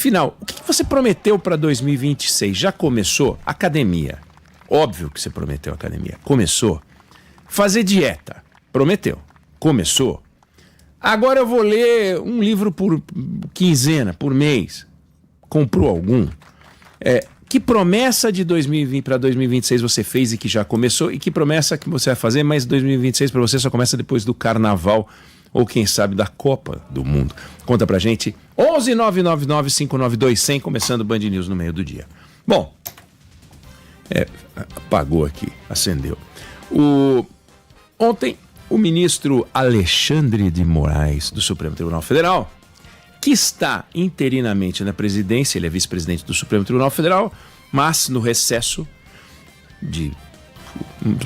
Afinal, o que você prometeu para 2026? Já começou? Academia. Óbvio que você prometeu academia. Começou? Fazer dieta. Prometeu. Começou? Agora eu vou ler um livro por quinzena, por mês. Comprou algum? Que promessa de 2020 para 2026 você fez e que já começou? E que promessa que você vai fazer, mas 2026 para você só começa depois do carnaval ou quem sabe da Copa do Mundo? Conta pra gente. 11 999 592 100, começando o Band News no meio do dia. Bom, apagou aqui, acendeu. Ontem, o ministro Alexandre de Moraes, do Supremo Tribunal Federal, que está interinamente na presidência, ele é vice-presidente do Supremo Tribunal Federal, mas no recesso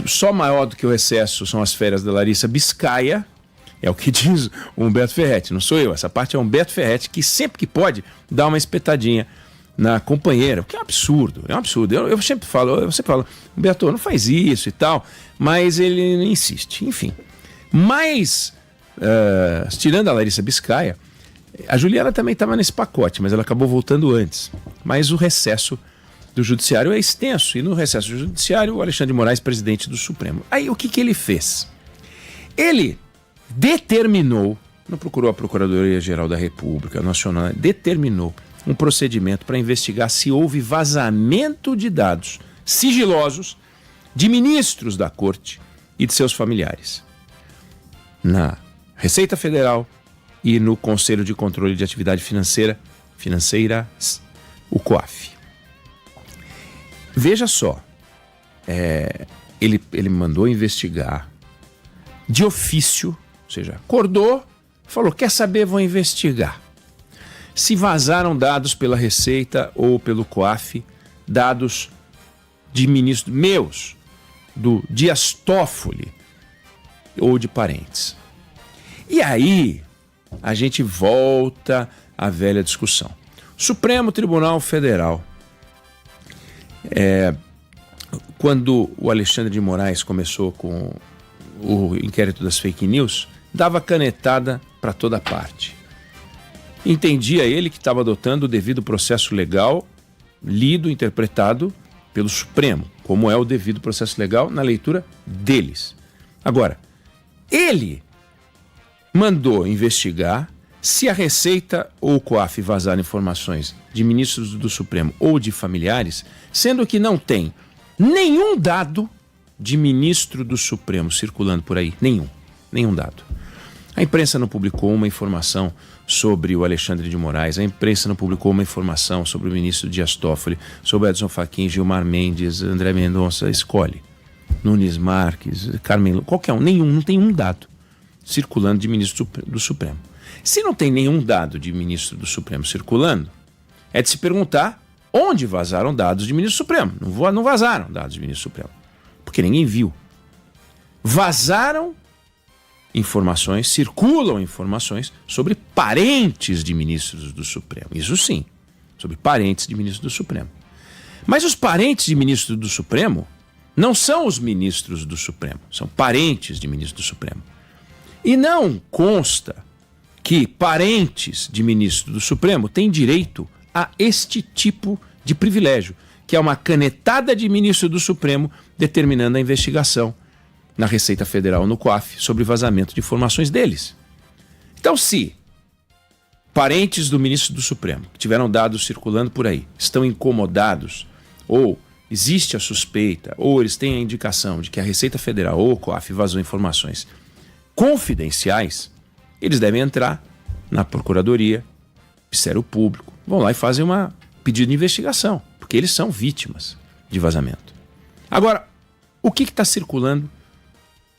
só maior do que o recesso são as férias da Larissa Biscaia, é o que diz o Humberto Ferretti, não sou eu, essa parte é o Humberto Ferretti, que sempre que pode dá uma espetadinha na companheira, o que é um absurdo, eu sempre falo, Humberto, não faz isso e tal, mas ele insiste, enfim. Mas, tirando a Larissa Biscaia, a Juliana também estava nesse pacote, mas ela acabou voltando antes. Mas o recesso do Judiciário é extenso. E no recesso do Judiciário, o Alexandre de Moraes, presidente do Supremo. Aí o que ele fez? Ele determinou, não procurou a Procuradoria-Geral da República Nacional, determinou um procedimento para investigar se houve vazamento de dados sigilosos de ministros da Corte e de seus familiares na Receita Federal e no Conselho de Controle de Atividade Financeiras, o COAF. Veja só, ele mandou investigar de ofício, ou seja, acordou, falou, quer saber, vou investigar. Se vazaram dados pela Receita ou pelo COAF, dados de ministros meus, do Dias Toffoli ou de parentes. E aí a gente volta à velha discussão. Supremo Tribunal Federal, quando o Alexandre de Moraes começou com o inquérito das fake news, dava canetada para toda parte. Entendia ele que estava adotando o devido processo legal, lido, interpretado pelo Supremo, como é o devido processo legal na leitura deles. Agora, ele mandou investigar se a Receita ou o COAF vazaram informações de ministros do Supremo ou de familiares, sendo que não tem nenhum dado de ministro do Supremo circulando por aí. Nenhum dado. A imprensa não publicou uma informação sobre o Alexandre de Moraes, a imprensa não publicou uma informação sobre o ministro Dias Toffoli, sobre Edson Fachin, Gilmar Mendes, André Mendonça, escolhe. Nunes Marques, Carmen, qualquer um, não tem um dado circulando de ministro do Supremo. Se não tem nenhum dado de ministro do Supremo circulando, é de se perguntar onde vazaram dados de ministro do Supremo. Não vazaram dados de ministro do Supremo, porque ninguém viu. Vazaram informações, circulam informações sobre parentes de ministros do Supremo. Isso sim, sobre parentes de ministros do Supremo. Mas os parentes de ministros do Supremo não são os ministros do Supremo, são parentes de ministros do Supremo. E não consta que parentes de ministro do Supremo têm direito a este tipo de privilégio, que é uma canetada de ministro do Supremo determinando a investigação na Receita Federal, no COAF, sobre vazamento de informações deles. Então, se parentes do ministro do Supremo, que tiveram dados circulando por aí, estão incomodados, ou existe a suspeita, ou eles têm a indicação de que a Receita Federal ou o COAF vazou informações confidenciais, eles devem entrar na Procuradoria, Ministério Público, vão lá e fazem uma pedido de investigação, porque eles são vítimas de vazamento. Agora, o que está circulando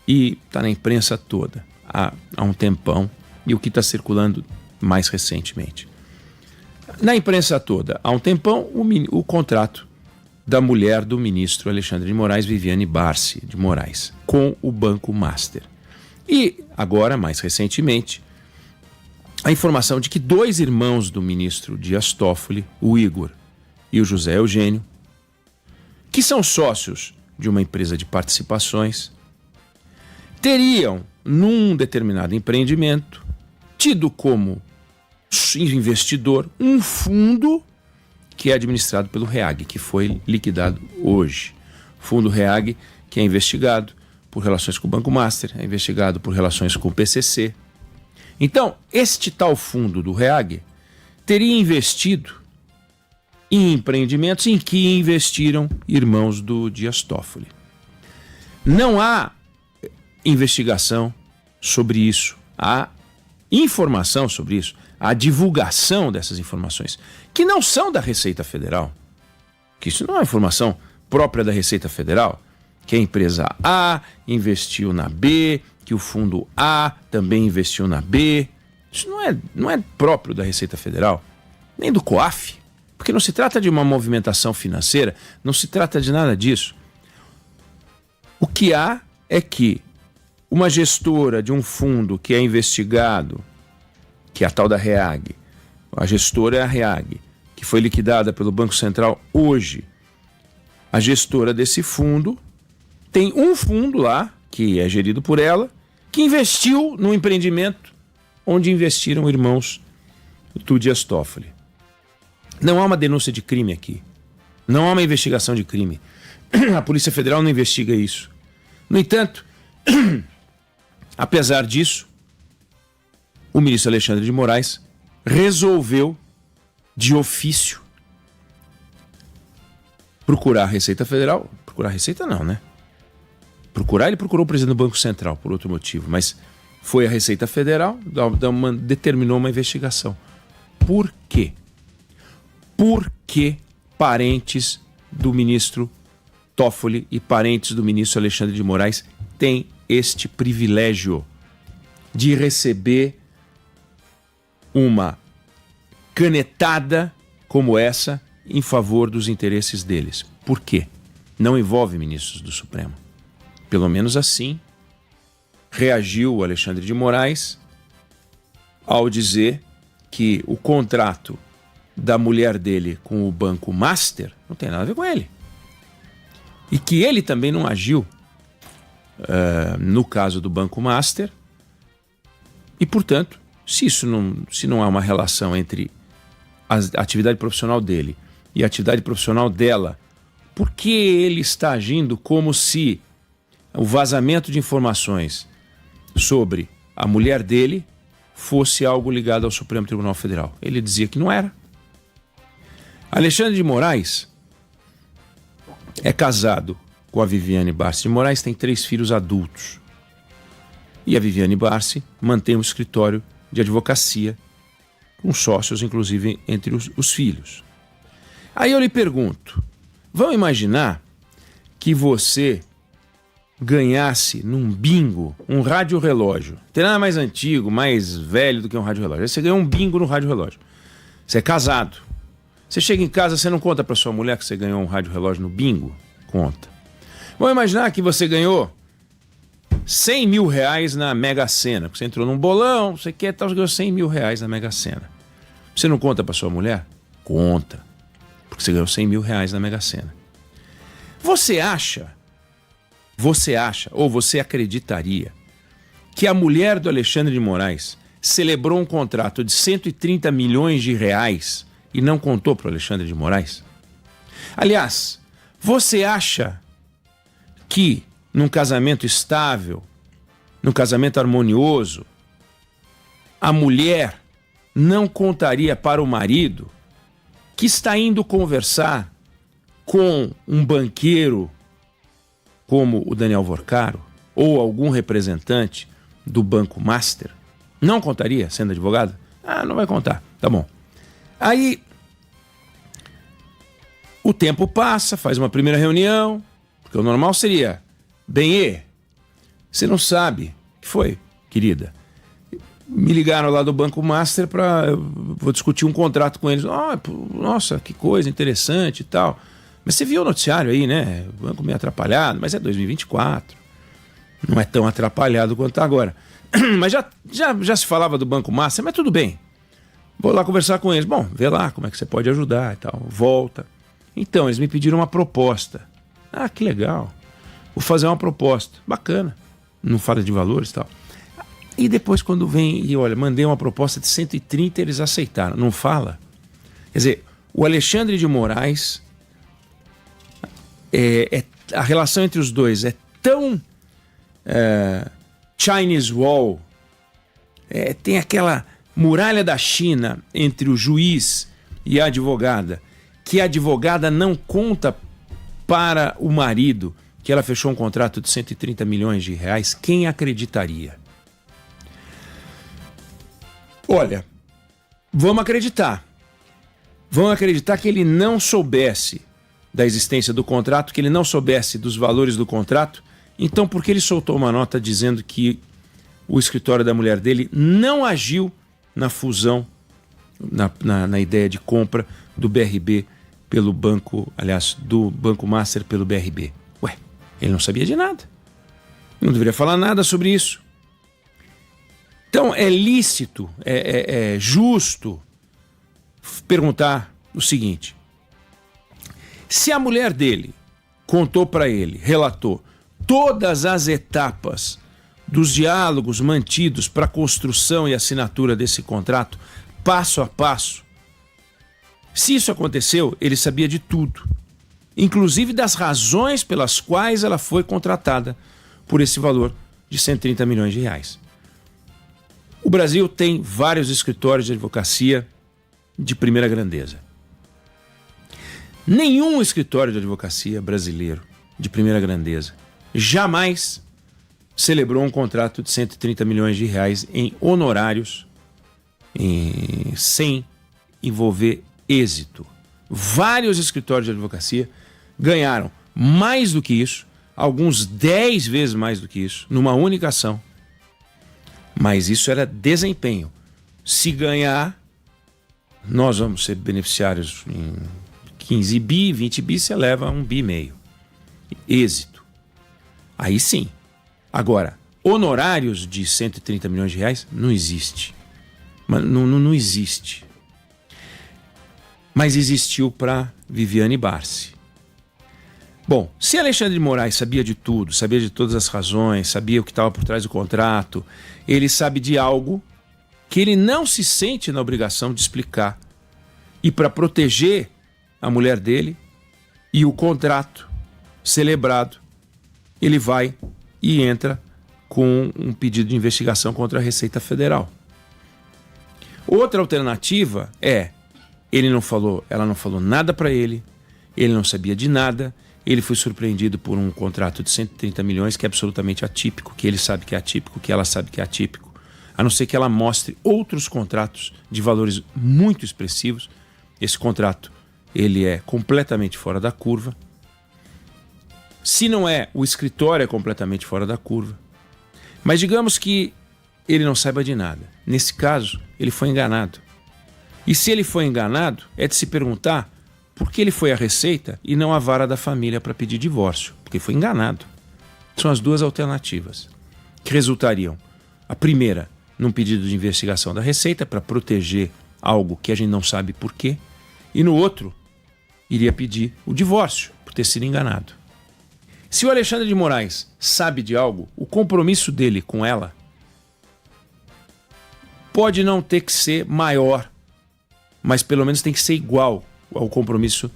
e está na imprensa toda há um tempão, e o que está circulando mais recentemente? Na imprensa toda há um tempão, o contrato da mulher do ministro Alexandre de Moraes, Viviane Barsi de Moraes, com o Banco Master. E agora, mais recentemente, a informação de que 2 irmãos do ministro Dias Toffoli, o Igor e o José Eugênio, que são sócios de uma empresa de participações, teriam, num determinado empreendimento, tido como investidor um fundo que é administrado pelo REAG, que foi liquidado hoje. Fundo REAG, que é investigado por relações com o Banco Master, é investigado por relações com o PCC. Então, este tal fundo do REAG teria investido em empreendimentos em que investiram irmãos do Dias Toffoli. Não há investigação sobre isso, há informação sobre isso, há divulgação dessas informações, que não são da Receita Federal, que isso não é informação própria da Receita Federal, que a empresa A investiu na B, que o fundo A também investiu na B. Isso não é próprio da Receita Federal, nem do COAF, porque não se trata de uma movimentação financeira, não se trata de nada disso. O que há é que uma gestora de um fundo que é investigado, que é a tal da REAG, a gestora é a REAG, que foi liquidada pelo Banco Central hoje. A gestora desse fundo tem um fundo lá, que é gerido por ela, que investiu no empreendimento onde investiram irmãos do Dias Toffoli. Não há uma denúncia de crime aqui. Não há uma investigação de crime. A Polícia Federal não investiga isso. No entanto, apesar disso, o ministro Alexandre de Moraes resolveu, de ofício, procurar a Receita Federal. Procurar a Receita não, né? Ele procurou o presidente do Banco Central por outro motivo, mas foi a Receita Federal, determinou uma investigação. Por quê? Porque parentes do ministro Toffoli e parentes do ministro Alexandre de Moraes têm este privilégio de receber uma canetada como essa em favor dos interesses deles. Por quê? Não envolve ministros do Supremo. Pelo menos assim reagiu o Alexandre de Moraes ao dizer que o contrato da mulher dele com o Banco Master não tem nada a ver com ele. E que ele também não agiu no caso do Banco Master. E, portanto, se não há uma relação entre a atividade profissional dele e a atividade profissional dela, por que ele está agindo como se o vazamento de informações sobre a mulher dele fosse algo ligado ao Supremo Tribunal Federal? Ele dizia que não era. Alexandre de Moraes é casado com a Viviane Barsi de Moraes, tem 3 filhos adultos. E a Viviane Barsi mantém um escritório de advocacia com sócios, inclusive, entre os filhos. Aí eu lhe pergunto, vamos imaginar que você ganhasse num bingo um rádio-relógio. Não tem nada mais antigo, mais velho do que um rádio-relógio. Aí você ganhou um bingo no rádio-relógio. Você é casado. Você chega em casa, você não conta para sua mulher que você ganhou um rádio-relógio no bingo? Conta. Vamos imaginar que você ganhou 100 mil reais na Mega Sena. Você entrou num bolão, você quer tal, você ganhou 100 mil reais na Mega Sena. Você não conta para sua mulher? Conta. Porque você ganhou 100 mil reais na Mega Sena. Você acha, ou você acreditaria que a mulher do Alexandre de Moraes celebrou um contrato de 130 milhões de reais e não contou para o Alexandre de Moraes? Aliás, você acha que num casamento estável, num casamento harmonioso, a mulher não contaria para o marido que está indo conversar com um banqueiro como o Daniel Vorcaro ou algum representante do Banco Master? Não contaria, sendo advogado? Ah, não vai contar. Tá bom. Aí o tempo passa, faz uma primeira reunião, porque o normal seria: Benê, você não sabe o que foi, querida? Me ligaram lá do Banco Master vou discutir um contrato com eles. Nossa, que coisa interessante e tal. Mas você viu o noticiário aí, né? O banco meio atrapalhado, mas é 2024. Não é tão atrapalhado quanto está agora. Mas já se falava do Banco Master, mas tudo bem. Vou lá conversar com eles. Bom, vê lá como é que você pode ajudar e tal. Volta. Então, eles me pediram uma proposta. Ah, que legal. Vou fazer uma proposta. Bacana. Não fala de valores e tal. E depois quando vem e olha, mandei uma proposta de 130, eles aceitaram. Não fala? Quer dizer, o Alexandre de Moraes, a relação entre os dois é tão Chinese Wall, tem aquela muralha da China entre o juiz e a advogada, que a advogada não conta para o marido que ela fechou um contrato de 130 milhões de reais. Quem acreditaria? Olha, vamos acreditar. Vamos acreditar que ele não soubesse da existência do contrato, que ele não soubesse dos valores do contrato. Então, por que ele soltou uma nota dizendo que o escritório da mulher dele não agiu na fusão, na ideia de compra do BRB pelo banco, aliás, do Banco Master pelo BRB? Ué, ele não sabia de nada. Não deveria falar nada sobre isso. Então, é lícito, é justo perguntar o seguinte: se a mulher dele contou para ele, relatou todas as etapas dos diálogos mantidos para a construção e assinatura desse contrato, passo a passo, se isso aconteceu, ele sabia de tudo, inclusive das razões pelas quais ela foi contratada por esse valor de 130 milhões de reais. O Brasil tem vários escritórios de advocacia de primeira grandeza. Nenhum escritório de advocacia brasileiro de primeira grandeza jamais celebrou um contrato de 130 milhões de reais em honorários sem envolver êxito. Vários escritórios de advocacia ganharam mais do que isso, alguns 10 vezes mais do que isso, numa única ação. Mas isso era desempenho. Se ganhar, nós vamos ser beneficiários em 15 bi, 20 bi, você leva 1,5 bi. Êxito. Aí sim. Agora, honorários de 130 milhões de reais não existe. Não existe. Mas existiu para Viviane Barsi. Bom, se Alexandre de Moraes sabia de tudo, sabia de todas as razões, sabia o que estava por trás do contrato, ele sabe de algo que ele não se sente na obrigação de explicar. E para proteger a mulher dele e o contrato celebrado, ele vai e entra com um pedido de investigação contra a Receita Federal. Outra alternativa é, ela não falou nada para ele não sabia de nada, ele foi surpreendido por um contrato de 130 milhões que é absolutamente atípico, que ele sabe que é atípico, que ela sabe que é atípico, a não ser que ela mostre outros contratos de valores muito expressivos. Esse contrato, ele é completamente fora da curva. Se não é, o escritório é completamente fora da curva. Mas digamos que ele não saiba de nada. Nesse caso, ele foi enganado. E se ele foi enganado, é de se perguntar por que ele foi à Receita e não à vara da família para pedir divórcio, porque foi enganado. São as duas alternativas que resultariam. A primeira, num pedido de investigação da Receita para proteger algo que a gente não sabe por quê, e no outro, iria pedir o divórcio por ter sido enganado. Se o Alexandre de Moraes sabe de algo, o compromisso dele com ela pode não ter que ser maior, mas pelo menos tem que ser igual ao compromisso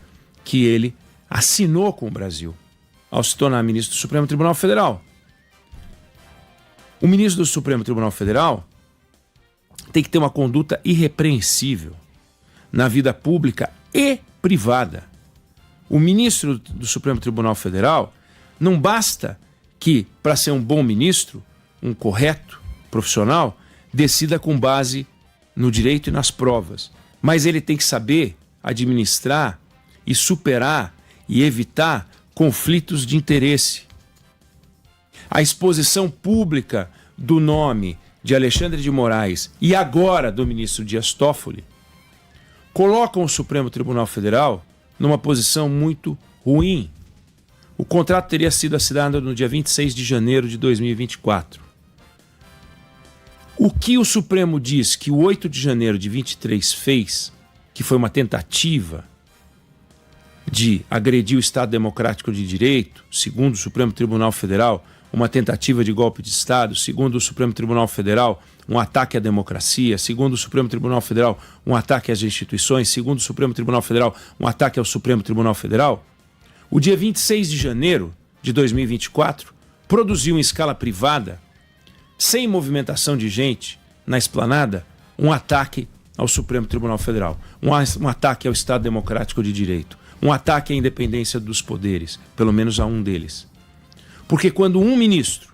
que ele assinou com o Brasil ao se tornar ministro do Supremo Tribunal Federal. O ministro do Supremo Tribunal Federal tem que ter uma conduta irrepreensível na vida pública e privada. O ministro do Supremo Tribunal Federal não basta que, para ser um bom ministro, um correto profissional, decida com base no direito e nas provas, mas ele tem que saber administrar e superar e evitar conflitos de interesse. A exposição pública do nome de Alexandre de Moraes e agora do ministro Dias Toffoli colocam o Supremo Tribunal Federal numa posição muito ruim. O contrato teria sido assinado no dia 26 de janeiro de 2024. O que o Supremo diz que o 8 de janeiro de 23 fez, que foi uma tentativa, de agredir o Estado Democrático de Direito, segundo o Supremo Tribunal Federal, uma tentativa de golpe de Estado, segundo o Supremo Tribunal Federal, um ataque à democracia, segundo o Supremo Tribunal Federal, um ataque às instituições, segundo o Supremo Tribunal Federal, um ataque ao Supremo Tribunal Federal, o dia 26 de janeiro de 2024 produziu em escala privada, sem movimentação de gente na esplanada, um ataque ao Supremo Tribunal Federal, um ataque ao Estado Democrático de Direito, um ataque à independência dos poderes, pelo menos a um deles. Porque quando um ministro,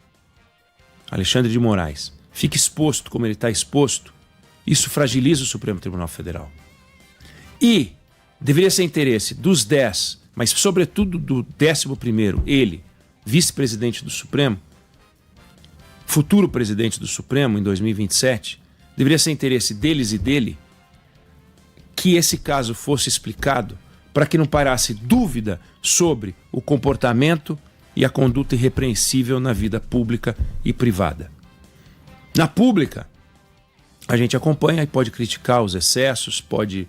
Alexandre de Moraes, fica exposto como ele está exposto, isso fragiliza o Supremo Tribunal Federal. E deveria ser interesse dos 10, mas sobretudo do 11º, ele, vice-presidente do Supremo, futuro presidente do Supremo em 2027, deveria ser interesse deles e dele que esse caso fosse explicado para que não parasse dúvida sobre o comportamento e a conduta irrepreensível na vida pública e privada. Na pública, a gente acompanha e pode criticar os excessos, pode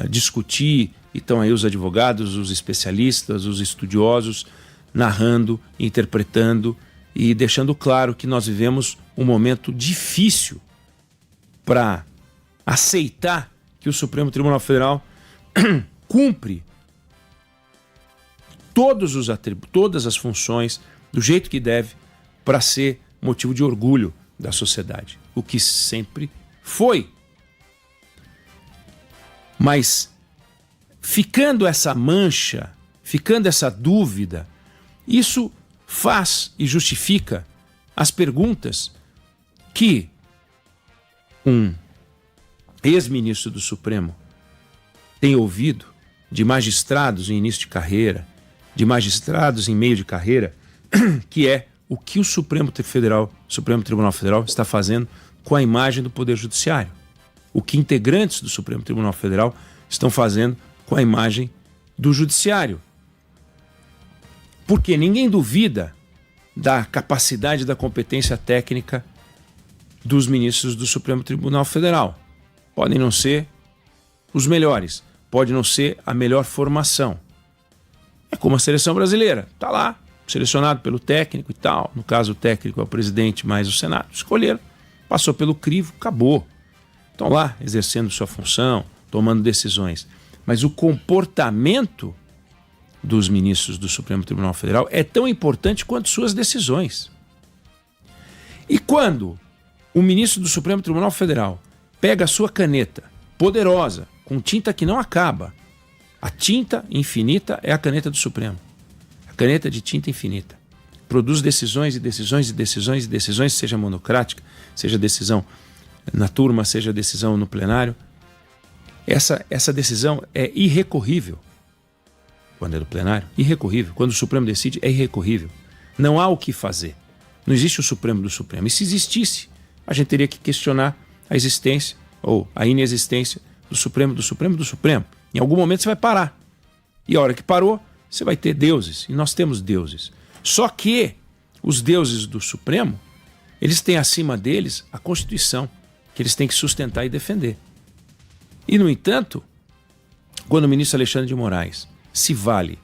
discutir, e estão aí os advogados, os especialistas, os estudiosos, narrando, interpretando e deixando claro que nós vivemos um momento difícil para aceitar que o Supremo Tribunal Federal cumpre todas as funções do jeito que deve para ser motivo de orgulho da sociedade, o que sempre foi. Mas ficando essa mancha, ficando essa dúvida, isso faz e justifica as perguntas que um ex-ministro do Supremo tem ouvido de magistrados em início de carreira, de magistrados em meio de carreira, que é o que o Supremo Tribunal Federal está fazendo com a imagem do Poder Judiciário. O que integrantes do Supremo Tribunal Federal estão fazendo com a imagem do Judiciário. Porque ninguém duvida da capacidade e da competência técnica dos ministros do Supremo Tribunal Federal. Podem não ser os melhores, pode não ser a melhor formação. É como a seleção brasileira, está lá, selecionado pelo técnico e tal, no caso o técnico é o presidente mais o Senado, escolheram, passou pelo crivo, acabou. Estão lá exercendo sua função, tomando decisões. Mas o comportamento dos ministros do Supremo Tribunal Federal é tão importante quanto suas decisões. E quando o ministro do Supremo Tribunal Federal pega a sua caneta poderosa, com tinta que não acaba, a tinta infinita é a caneta do Supremo. A caneta de tinta infinita. Produz decisões e decisões e decisões e decisões, seja monocrática, seja decisão na turma, seja decisão no plenário. Essa decisão é irrecorrível. Quando é do plenário, irrecorrível. Quando o Supremo decide, é irrecorrível. Não há o que fazer. Não existe o Supremo do Supremo. E se existisse, a gente teria que questionar a existência ou a inexistência do Supremo, do Supremo, do Supremo. Em algum momento você vai parar. E a hora que parou, você vai ter deuses. E nós temos deuses. Só que os deuses do Supremo, eles têm acima deles a Constituição, que eles têm que sustentar e defender. E, no entanto, quando o ministro Alexandre de Moraes se vale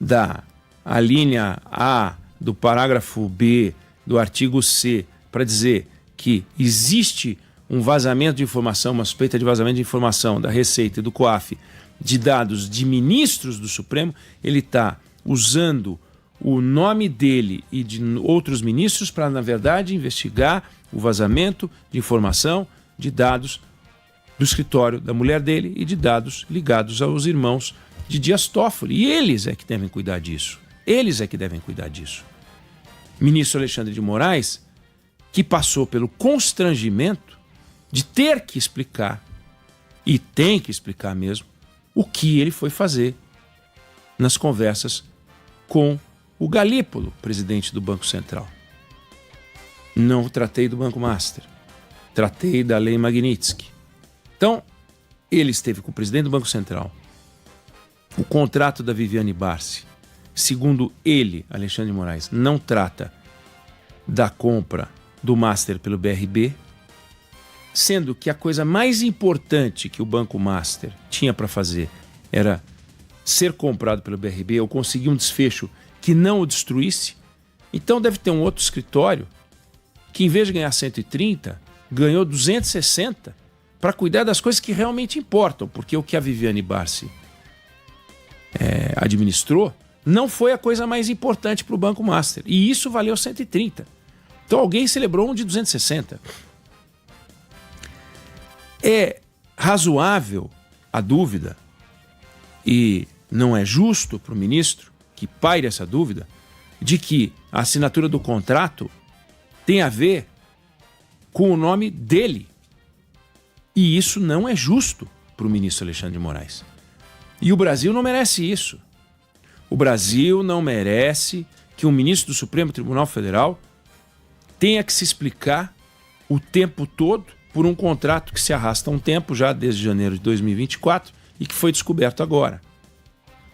da linha A, do parágrafo B, do artigo C, para dizer que existe um vazamento de informação, uma suspeita de vazamento de informação da Receita e do COAF de dados de ministros do Supremo, ele está usando o nome dele e de outros ministros para, na verdade, investigar o vazamento de informação de dados do escritório da mulher dele e de dados ligados aos irmãos de Dias Toffoli. E eles é que devem cuidar disso. Eles é que devem cuidar disso. Ministro Alexandre de Moraes, que passou pelo constrangimento de ter que explicar, e tem que explicar mesmo, o que ele foi fazer nas conversas com o Galípolo, presidente do Banco Central. Não tratei do Banco Master, tratei da Lei Magnitsky. Então, ele esteve com o presidente do Banco Central. O contrato da Viviane Barsi, segundo ele, Alexandre de Moraes, não trata da compra do Master pelo BRB, sendo que a coisa mais importante que o Banco Master tinha para fazer era ser comprado pelo BRB ou conseguir um desfecho que não o destruísse, então deve ter um outro escritório que, em vez de ganhar 130, ganhou 260 para cuidar das coisas que realmente importam, porque o que a Viviane Barsi administrou não foi a coisa mais importante para o Banco Master, e isso valeu 130. Então alguém celebrou um de 260. É razoável a dúvida, e não é justo para o ministro que paire essa dúvida, de que a assinatura do contrato tem a ver com o nome dele. E isso não é justo para o ministro Alexandre de Moraes. E o Brasil não merece isso. O Brasil não merece que um ministro do Supremo Tribunal Federal tenha que se explicar o tempo todo por um contrato que se arrasta há um tempo, já desde janeiro de 2024, e que foi descoberto agora.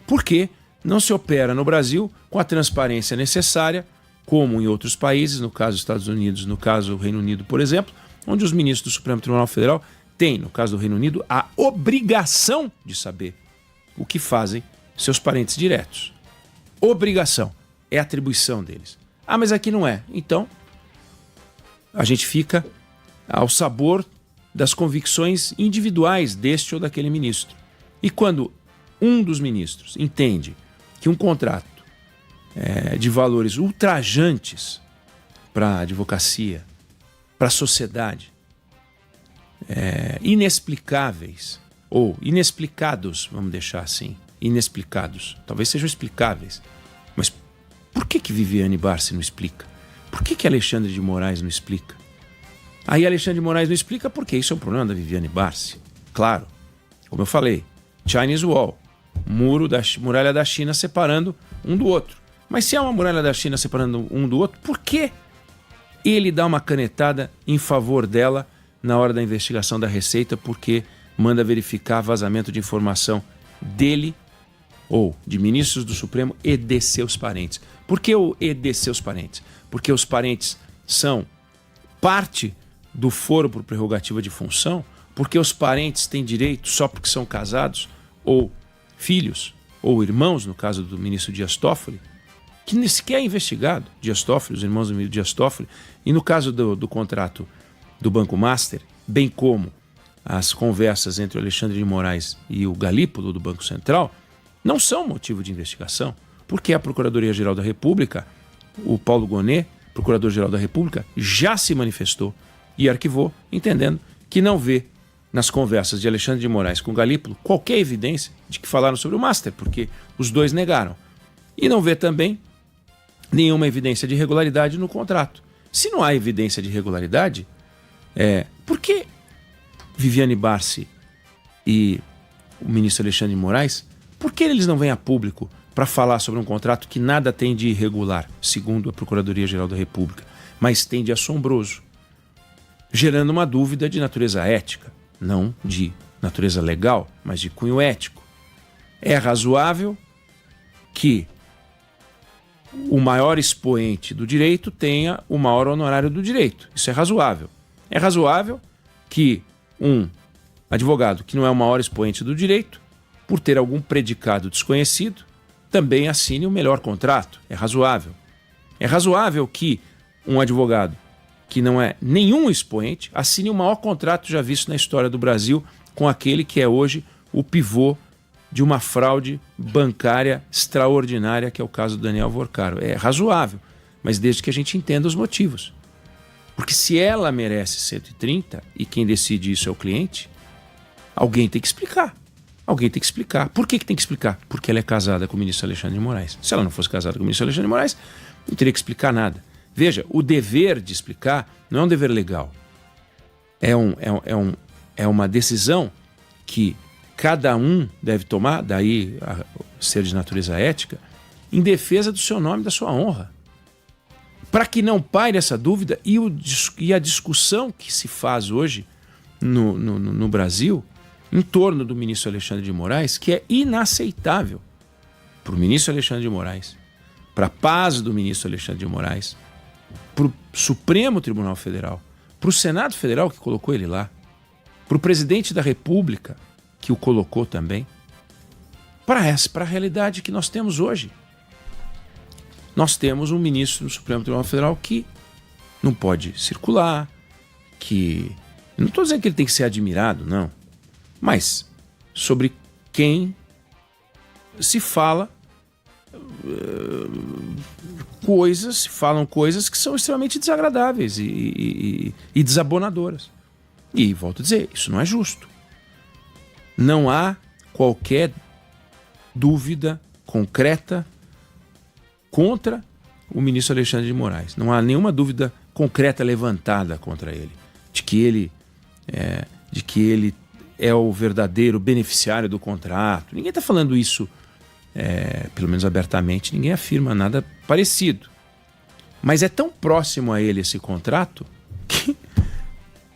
Por quê? Não se opera no Brasil com a transparência necessária, como em outros países, no caso dos Estados Unidos, no caso do Reino Unido, por exemplo, onde os ministros do Supremo Tribunal Federal têm, no caso do Reino Unido, a obrigação de saber o que fazem seus parentes diretos. Obrigação. É atribuição deles. Ah, mas aqui não é. Então, a gente fica ao sabor das convicções individuais deste ou daquele ministro. E quando um dos ministros entende que um contrato de valores ultrajantes para a advocacia, para a sociedade, inexplicáveis, ou inexplicados, vamos deixar assim, inexplicados, talvez sejam explicáveis, mas por que Viviane Barsi não explica? Por que Alexandre de Moraes não explica? Aí Alexandre de Moraes não explica porque isso é um problema da Viviane Barsi. Claro, como eu falei, Chinese Wall, muralha da China separando um do outro. Mas se há uma muralha da China separando um do outro, por que ele dá uma canetada em favor dela na hora da investigação da Receita, porque manda verificar vazamento de informação dele ou de ministros do Supremo e de seus parentes? Por que o e de seus parentes? Porque os parentes são parte do foro por prerrogativa de função? Porque os parentes têm direito só porque são casados, ou filhos, ou irmãos, no caso do ministro Dias Toffoli, que nem sequer é investigado, Dias Toffoli, os irmãos do Dias Toffoli, e no caso do contrato do Banco Master, bem como as conversas entre o Alexandre de Moraes e o Galípolo do Banco Central, não são motivo de investigação, porque a Procuradoria-Geral da República, o Paulo Gonet, Procurador-Geral da República, já se manifestou e arquivou, entendendo que não vê nas conversas de Alexandre de Moraes com o Galípolo qualquer evidência de que falaram sobre o Master, porque os dois negaram. E não vê também nenhuma evidência de irregularidade no contrato. Se não há evidência de irregularidade, por que Viviane Barsi e o ministro Alexandre de Moraes, por que eles não vêm a público para falar sobre um contrato que nada tem de irregular, segundo a Procuradoria-Geral da República, mas tem de assombroso, gerando uma dúvida de natureza ética, não de natureza legal, mas de cunho ético? É razoável que o maior expoente do direito tenha o maior honorário do direito. Isso é razoável. É razoável que um advogado que não é o maior expoente do direito, por ter algum predicado desconhecido, também assine o melhor contrato. É razoável. É razoável que um advogado que não é nenhum expoente assine o maior contrato já visto na história do Brasil com aquele que é hoje o pivô de uma fraude bancária extraordinária, que é o caso do Daniel Vorcaro. É razoável, mas desde que a gente entenda os motivos. Porque se ela merece 130 e quem decide isso é o cliente, alguém tem que explicar. Alguém tem que explicar. Por que tem que explicar? Porque ela é casada com o ministro Alexandre de Moraes. Se ela não fosse casada com o ministro Alexandre de Moraes, não teria que explicar nada. Veja, o dever de explicar não é um dever legal. É uma decisão que cada um deve tomar, daí ser de natureza ética, em defesa do seu nome e da sua honra. Para que não paire essa dúvida e a discussão que se faz hoje no Brasil em torno do ministro Alexandre de Moraes, que é inaceitável para o ministro Alexandre de Moraes, para a paz do ministro Alexandre de Moraes, para o Supremo Tribunal Federal, para o Senado Federal que colocou ele lá, para o presidente da República que o colocou também. para a realidade que nós temos hoje. Nós temos um ministro do Supremo Tribunal Federal que não pode circular, que... Eu não estou dizendo que ele tem que ser admirado, não. Mas sobre quem se fala se falam coisas que são extremamente desagradáveis e desabonadoras. E volto a dizer, isso não é justo. Não há qualquer dúvida concreta contra o ministro Alexandre de Moraes. Não há nenhuma dúvida concreta levantada contra ele, de que ele é o verdadeiro beneficiário do contrato. Ninguém está falando isso, pelo menos abertamente, ninguém afirma nada parecido. Mas é tão próximo a ele esse contrato que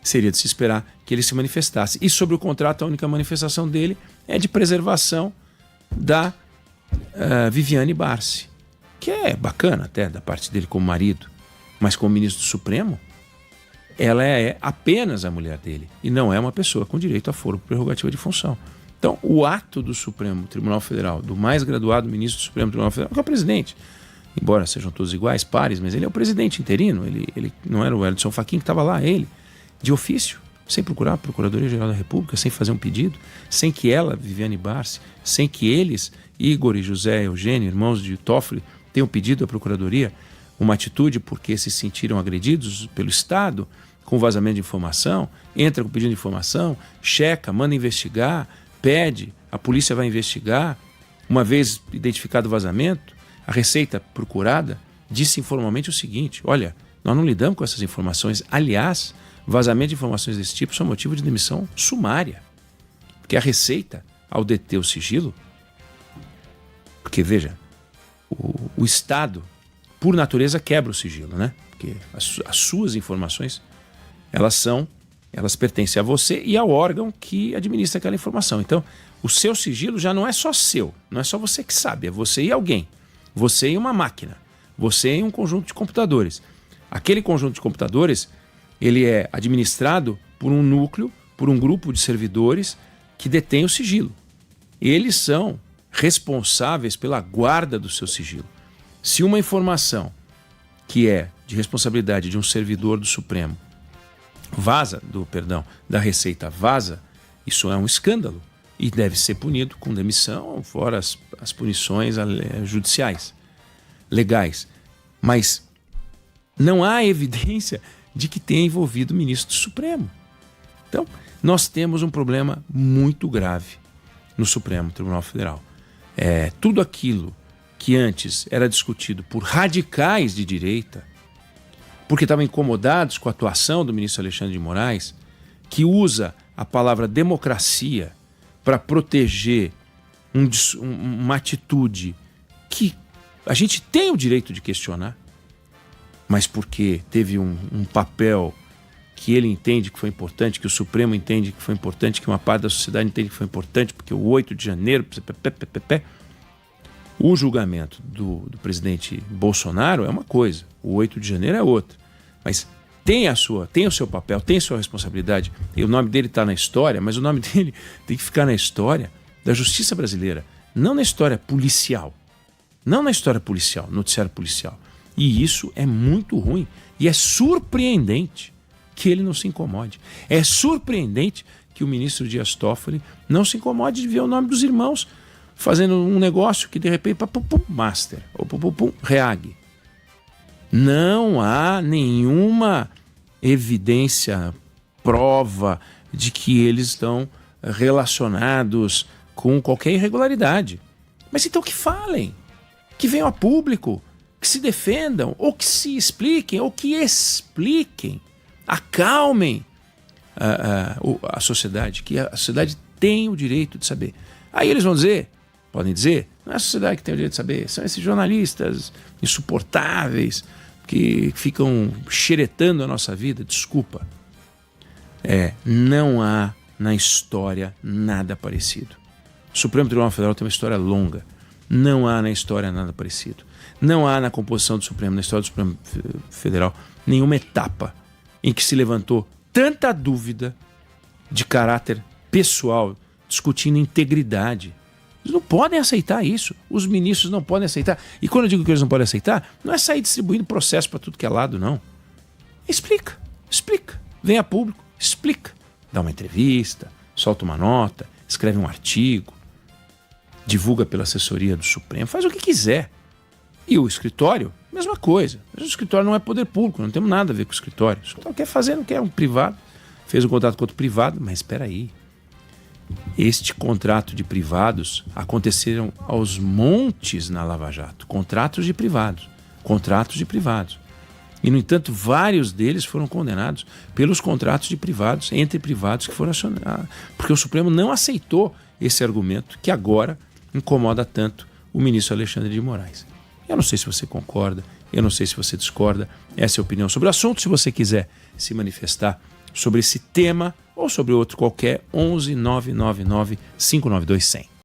seria de se esperar que ele se manifestasse. E sobre o contrato, a única manifestação dele é de preservação da Viviane Barsi, que é bacana até da parte dele como marido, mas como ministro do Supremo, ela é apenas a mulher dele e não é uma pessoa com direito a foro por prerrogativa de função. Então, o ato do Supremo Tribunal Federal, do mais graduado ministro do Supremo Tribunal Federal, que é o presidente, embora sejam todos iguais, pares, mas ele é o presidente interino, ele não era o Edson Fachin que estava lá, ele, de ofício, sem procurar a Procuradoria-Geral da República, sem fazer um pedido, sem que ela, Viviane Barsi, sem que eles, Igor e José Eugênio, irmãos de Toffoli, tenham pedido à Procuradoria uma atitude porque se sentiram agredidos pelo Estado, com vazamento de informação, entra com pedido de informação, checa, manda investigar, pede, a polícia vai investigar. Uma vez identificado o vazamento, a Receita procurada disse informalmente o seguinte: olha, nós não lidamos com essas informações. Aliás, vazamento de informações desse tipo são motivo de demissão sumária. Porque a Receita, ao deter o sigilo, porque veja, o Estado, por natureza, quebra o sigilo, né? Porque as suas informações, elas pertencem a você e ao órgão que administra aquela informação. Então, o seu sigilo já não é só seu, não é só você que sabe, é você e alguém, você e uma máquina, você e um conjunto de computadores. Aquele conjunto de computadores, ele é administrado por um núcleo, por um grupo de servidores que detém o sigilo. Eles são responsáveis pela guarda do seu sigilo. Se uma informação que é de responsabilidade de um servidor do Supremo da Receita vaza, isso é um escândalo e deve ser punido com demissão, fora as punições judiciais, legais. Mas não há evidência de que tenha envolvido o ministro do Supremo. Então, nós temos um problema muito grave no Supremo Tribunal Federal. Tudo aquilo que antes era discutido por radicais de direita, porque estavam incomodados com a atuação do ministro Alexandre de Moraes, que usa a palavra democracia para proteger uma atitude que a gente tem o direito de questionar, mas porque teve um papel que ele entende que foi importante, que o Supremo entende que foi importante, que uma parte da sociedade entende que foi importante, porque o 8 de janeiro... O julgamento do presidente Bolsonaro é uma coisa, o 8 de janeiro é outra. Mas tem o seu papel, tem a sua responsabilidade. E o nome dele está na história, mas o nome dele tem que ficar na história da justiça brasileira, não na história policial. Não na história policial, noticiário policial. E isso é muito ruim. E é surpreendente que ele não se incomode. É surpreendente que o ministro Dias Toffoli não se incomode de ver o nome dos irmãos fazendo um negócio que de repente master ou reag. Não há nenhuma evidência, prova de que eles estão relacionados com qualquer irregularidade. Mas então que falem, que venham a público, que se defendam, ou que se expliquem, ou que expliquem, acalmem a sociedade, que a sociedade tem o direito de saber. Aí eles vão dizer, podem dizer, não é a sociedade que tem o direito de saber, são esses jornalistas insuportáveis que ficam xeretando a nossa vida. Desculpa. Não há na história nada parecido. O Supremo Tribunal Federal tem uma história longa. Não há na história nada parecido. Não há na composição do Supremo, na história do Supremo Federal, nenhuma etapa em que se levantou tanta dúvida de caráter pessoal, discutindo integridade. Eles não podem aceitar isso. Os ministros não podem aceitar. E quando eu digo que eles não podem aceitar, não é sair distribuindo processo para tudo que é lado, não. Explica. Vem a público, explica. Dá uma entrevista, solta uma nota, escreve um artigo, divulga pela assessoria do Supremo, faz o que quiser. E o escritório, mesma coisa. Mas o escritório não é poder público, não temos nada a ver com o escritório. O escritório quer fazer, não quer um privado. Fez um contrato com outro privado, mas espera aí. Este contrato de privados aconteceram aos montes na Lava Jato. Contratos de privados. E, no entanto, vários deles foram condenados pelos contratos de privados, entre privados que foram acionados. Porque o Supremo não aceitou esse argumento que agora incomoda tanto o ministro Alexandre de Moraes. Eu não sei se você concorda, eu não sei se você discorda. Essa é a opinião sobre o assunto. Se você quiser se manifestar sobre esse tema ou sobre outro qualquer, 11 999 592 100.